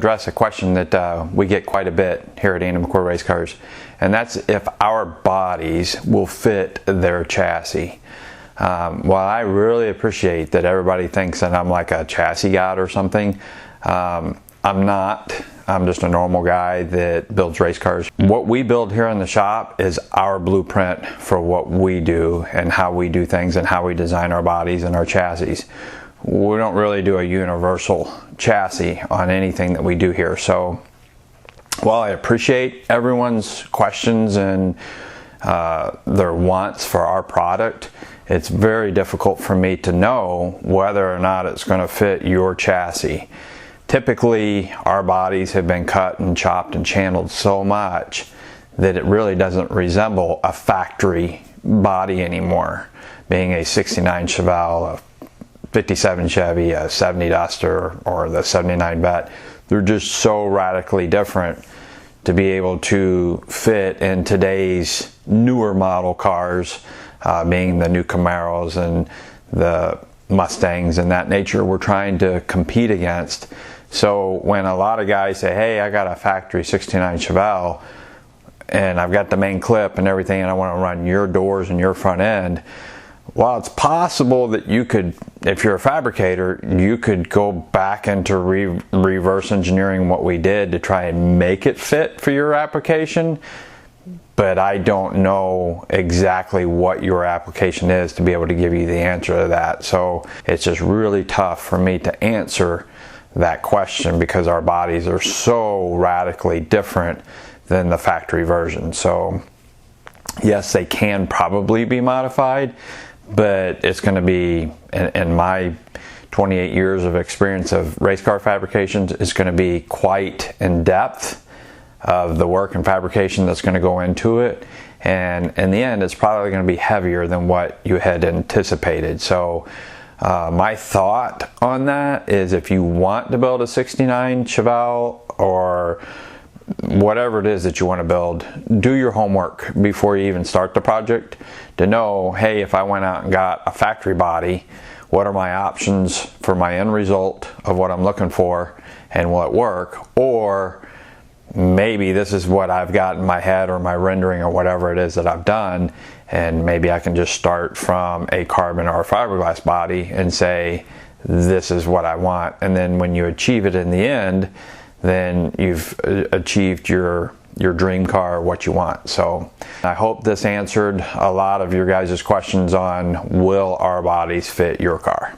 address a question that we get quite a bit here at Andy McCord Race Cars, and that's if our bodies will fit their chassis. While I really appreciate that everybody thinks that I'm like a chassis god or something, I'm not. I'm just a normal guy that builds race cars. What we build here in the shop is our blueprint for what we do and how we do things and how we design our bodies and our chassis. We don't really do a universal chassis on anything that we do here. So while I appreciate everyone's questions and their wants for our product, it's very difficult for me to know whether or not it's going to fit your chassis. Typically, our bodies have been cut and chopped and channeled so much that it really doesn't resemble a factory body anymore. Being a 69 Chevelle, a 57 Chevy, a 70 Duster, or the 79 Vet, they're just so radically different to be able to fit in today's newer model cars, being the new Camaros and the Mustangs and that nature we're trying to compete against. So when a lot of guys say, hey, I got a factory 69 Chevelle and I've got the main clip and everything and I want to run your doors and your front end, while it's possible that you could, if you're a fabricator, you could go back into reverse engineering what we did to try and make it fit for your application, but I don't know exactly what your application is to be able to give you the answer to that. So it's just really tough for me to answer that question because our bodies are so radically different than the factory version. So yes, they can probably be modified, but it's going to be, in my 28 years of experience of race car fabrications, it's going to be quite in depth of the work and fabrication that's going to go into it, and in the end it's probably going to be heavier than what you had anticipated. So my thought on that is, if you want to build a 69 Chevelle or whatever it is that you want to build, do your homework before you even start the project to know, hey, if I went out and got a factory body, what are my options for my end result of what I'm looking for, and will it work? Or maybe this is what I've got in my head or my rendering or whatever it is that I've done, and maybe I can just start from a carbon or a fiberglass body and say, this is what I want. And then when you achieve it in the end, then you've achieved your dream car, what you want. So I hope this answered a lot of your guys' questions on, will our bodies fit your car?